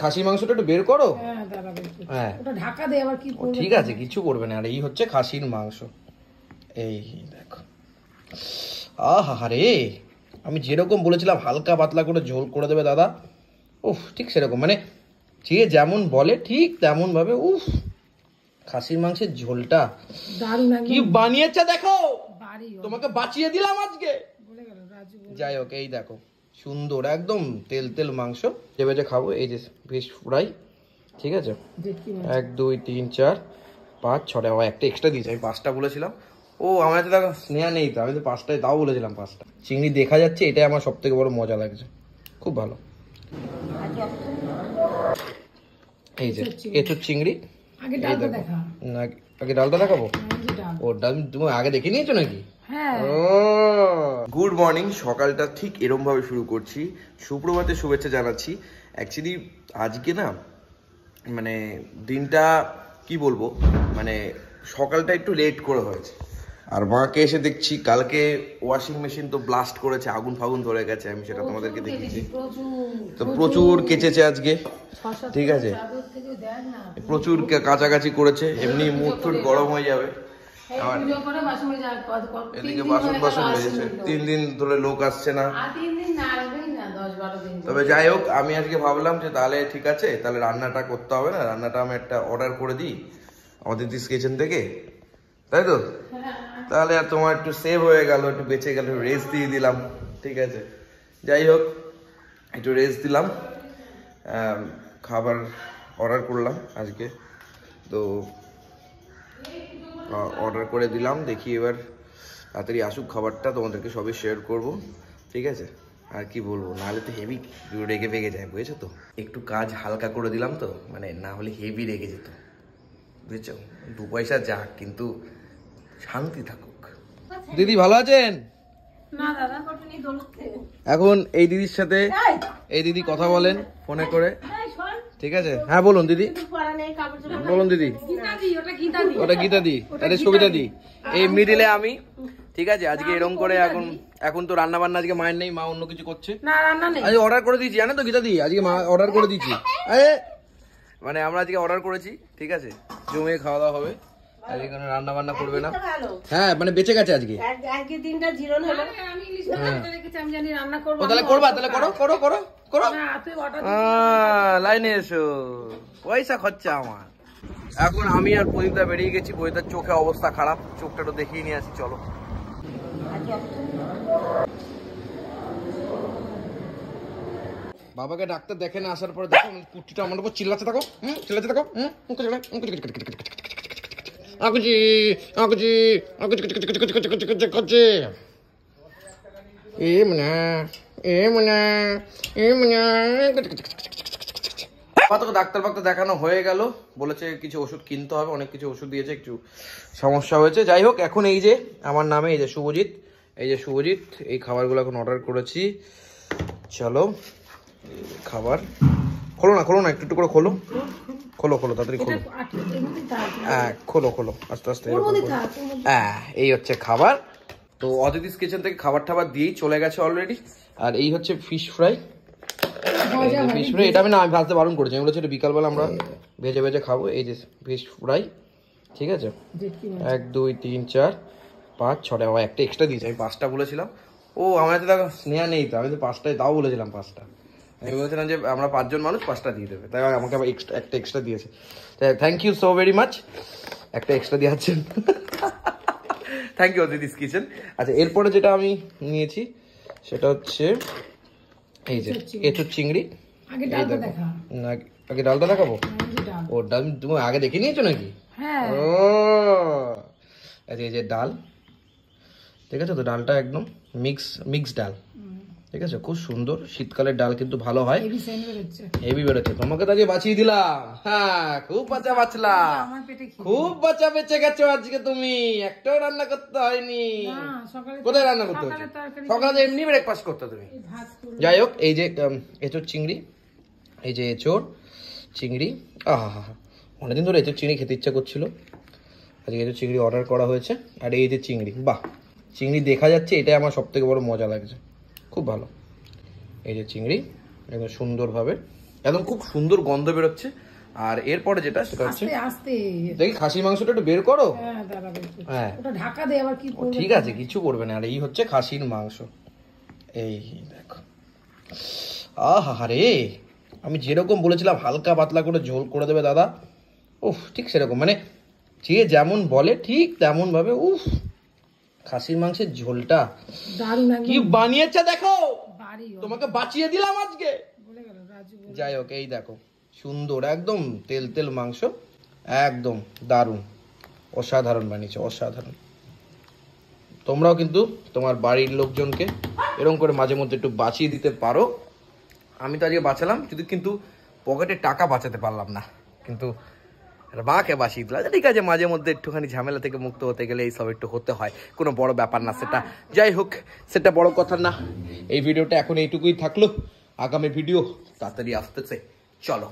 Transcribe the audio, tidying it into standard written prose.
খাসি মাংসটা একটু বের করো। হ্যাঁ ওটা ঢাকা দে আবার কি করবে। ঠিক আছে কিছু করবে না। আর এই হচ্ছে খাসির মাংস। এই দেখো, আহা রে, আমি যেরকম বলেছিলাম হালকা পাতলা করে ঝোল করে দেবে দাদা। উফ, ঠিক সেরকম, মানে যে যেমন বলে ঠিক তেমন ভাবে। উফ, খাসির মাংসের ঝোলটা দারুণ কি বানিয়েছে দেখো, বাড়ি তোমাকে বাঁচিয়ে দিলাম আজকে। বলে গেল রাজু। যাই হোক, এই দেখো সুন্দর একদম তেল তেল মাংস ভেজে খাবো। এই যে ফিশ ফ্রাই, ঠিক আছে। 1 2 3 4 5 6টা, একটা এক্সট্রা দিয়েছি, আমি 5টা বলেছিলাম। ও আমার তো দেখো স্নেহা নেই তো, আমি তো 5টায় তাও বলেছিলাম 5টা। চিংড়ি দেখা যাচ্ছে, এটাই আমার সব থেকে বড় মজা লাগছে, খুব ভালো। এই যে এঁচোড় চিংড়ি, আগে ডালটা দেখা। না আগে ডালটা দেখাবো। ও ডাল তুমি আগে দেখে নিয়েছো নাকি? হ্যাঁ। গুড মর্নিং, সকালটা ঠিক এরম ভাবে শুরু করছি। সুপ্রভাতে শুভেচ্ছা জানাচ্ছি। অ্যাকচুয়ালি আজকে না মানে দিনটা কি বলবো, মানে সকালটা একটু লেট করে হয়েছে। আর মাকে এসে দেখছি কালকে ওয়াশিং মেশিন তো ব্লাস্ট করেছে, আগুন ফাগুন ধরে গেছে, আমি সেটা তোমাদেরকে দেখেছি। তো প্রচুর কেচেছে আজকে, ঠিক আছে, প্রচুর কাছাকাছি করেছে। এমনি মুখ টুট গরম হয়ে যাবে। এদিকে বাসন বাসন বেজেছে, 3 দিন ধরে লোক আসছে না। তবে যাই হোক, আমি আজকে ভাবলাম যে তাহলে ঠিক আছে, তাহলে রান্নাটা করতে হবে না, রান্নাটা আমি একটা অর্ডার করে দিই আমাদের দিস কিচেন থেকে, তাই তো? তাহলে আর তোমার একটু সেভ হয়ে গেল, একটু বেঁচে গেল, রেস্ট দিয়ে দিলাম, ঠিক আছে। যাই হোক, একটু রেস্ট দিলাম, খাবার অর্ডার করলাম আজকে। তো অর্ডার করে দিলাম, দেখি এবার তাড়াতাড়ি আসুক খাবারটা, তোমাদেরকে সবই শেয়ার করব, ঠিক আছে। আর কি বলবো, নাহলে তো হেভি রেগে ভেগে যায়, বুঝেছো তো। একটু কাজ হালকা করে দিলাম তো, মানে না হলে হেভি রেগে যেত, বুঝেছো। 2 পয়সা যাক, কিন্তু শান্তি থাকুক। দিদি ভালো আছেন? না দাদা, এখন এই দিদির সাথে এই দিদি কথা বলেন ফোনে করে, ঠিক আছে। হ্যাঁ বলুন দিদি, বলুন দিদি। ওটা গীতা দি, এটা সবিতা দি, এই মিডিলে আমি, ঠিক আছে। আজকে এরকম করে এখন তো রান্না বান্না আজকে মায়ের নেই, মা অন্য কিছু করছে। না রান্না নেই, আজকে অর্ডার করে দিয়েছি, জানো তো গীতা দি, আজকে মা অর্ডার করে দিয়েছি। আরে মানে আমরা আজকে অর্ডার করেছি, ঠিক আছে, জমিয়ে খাওয়া দাওয়া হবে। আর এখানে রান্না বান্না করবে না। হ্যাঁ মানে বেঁচে গেছে আজকে, দিনটা জিরন হলো। আমি ইলিশ মাছ রেখেছি, আমি জানি রান্না করব। তাহলে করবা, তাহলে করো করো করো করো। লাইনে এসো, পয়সা খরচা আমার। এখন আমি আর প্রদীপদা বেরিয়ে গেছি। প্রদীপদার চোখে অবস্থা খারাপ, চোখটা একটু দেখিয়ে নিয়ে আসি, চলো। বাবাকে ডাক্তার দেখে না আসার পরে দেখো কুটিটা আমার উপর চিল্লাতে থাকো, চিল্লাতে থাকো। আকুজি আকুজি আকুজি, এ মনা এ মনা এ মনা। ডাক্তার ফাক্তার দেখানো হয়ে গেল, বলেছে কিছু ওষুধ কিনতে হবে, অনেক কিছু ওষুধ দিয়েছে, একটু সমস্যা হয়েছে। যাই হোক, এখন এই যে আমার নামে এই যে শুভজিৎ, এই যে শুভজিৎ, এই খাবারগুলো এখন অর্ডার করেছি। চলো খাবার খোলো না, খোলো না, একটু একটু করে খোলো, খোলো খোলো তাড়াতাড়ি খোলো। হ্যাঁ খোলো খোলো আস্তে আস্তে। হ্যাঁ এই হচ্ছে খাবার। তো অদিতিস কিচেন থেকে খাবার টাবার দিয়েই চলে গেছে অলরেডি। আর এই হচ্ছে ফিশ ফ্রাই, ফিশ ফ্রাই এটা আমি ভাজতে বারণ করেছি, আমি বলেছি বিকালবেলা আমরা ভেজে ভেজে খাবো। এই যে ফিশ ফ্রাই, ঠিক আছে। 1 2 3 4 5 6টা, একটা এক্সট্রা দিয়েছি, আমি 5টা বলেছিলাম। ও আমার তো দেখো স্নেহা নেই তো, আমি তো 5টায় তাও বলেছিলাম 5টা। আমি বলেছিলাম যে আমরা 5 জন মানুষ, 5টা দিয়ে দেবে, তাই আমাকে আবার একটা এক্সট্রা দিয়েছে। Thank you so very much, একটা এক্সট্রা দিয়েছেন, থ্যাংক ইউ দিদিস কিচেন। আচ্ছা এরপরে যেটা আমি নিয়েছি সেটা হচ্ছে এই যে এঁচোড় চিংড়ি। আগে ডালটা দেখা। না আগে ডালটা দেখাবো। ও ডাল তুমি আগে দেখে নিয়েছো নাকি? হ্যাঁ। ও আচ্ছা, এই যে ডাল, ঠিক আছে। তো ডালটা একদম মিক্স ডাল, ঠিক আছে, খুব সুন্দর। শীতকালের ডাল কিন্তু ভালো হয়, হেভি বেরোচ্ছে। তোমাকে তো আজকে বাঁচিয়ে দিলাম, হ্যাঁ খুব বাঁচা বাঁচলাম, খুব বাঁচা বেঁচে গেছো আজকে তুমি, একটাও রান্না করতে হয়নি। কোথায় রান্না করতে হচ্ছে? সকালে এমনি ব্রেকফাস্ট করতে তুমি। যাই হোক, এই যে এঁচোড় চিংড়ি, এই যে এঁচোড় চিংড়ি, আহা অনেকদিন ধরে এঁচোড় চিংড়ি খেতে ইচ্ছা করছিল, আজকে এঁচোড় চিংড়ি অর্ডার করা হয়েছে। আর এই যে চিংড়ি, বাহ চিংড়ি দেখা যাচ্ছে, এটাই আমার সব থেকে বড় মজা লাগছে, খুব ভালো। এই যে চিংড়ি একদম সুন্দরভাবে একদম খুব সুন্দর গন্ধ বেরোচ্ছে। আর এরপরে যেটা সেটা হচ্ছে আস্তে দেখি খাসির মাংসটা একটু বের করো। হ্যাঁ দাঁড়া দেখছি। হ্যাঁ ওটা ঢাকা দে আবার কি করবে? ঠিক আছে কিছু করবে না। আর এই হচ্ছে খাসির মাংস, এই দেখো। আহা রে, আমি যেরকম বলেছিলাম হালকা পাতলা করে ঝোল করে দেবে দাদা, উফ ঠিক সেরকম, মানে যে যেমন বলে ঠিক তেমন ভাবে। উফ, খাসির মাংসের ঝোলটা দারুণ কি একদম বানিয়েছে দেখো, বাড়ি তোমাকে বাঁচিয়ে দিলাম আজকে। বলে গেল রাজু বলে। যাই হোক, এই দেখো সুন্দর একদম তেল তেল মাংস, একদম দারুণ, অসাধারণ বানিয়েছে, অসাধারণ। তোমরাও কিন্তু তোমার বাড়ির লোকজনকে এরকম করে মাঝে মধ্যে একটু বাঁচিয়ে দিতে পারো। আমি তো আজকে বাঁচালাম, কিন্তু পকেটে টাকা বাঁচাতে পারলাম না, কিন্তু মাকে বাঁচিয়ে দিলাম। ঠিক আছে, মাঝে মধ্যে একটুখানি ঝামেলা থেকে মুক্ত হতে গেলে এই সব একটু হতে হয়, কোনো বড় ব্যাপার না সেটা। যাই হোক, সেটা বড় কথা না। এই ভিডিওটা এখন এইটুকুই থাকলো, আগামী ভিডিও তাড়াতাড়ি আসতেছে, চলো।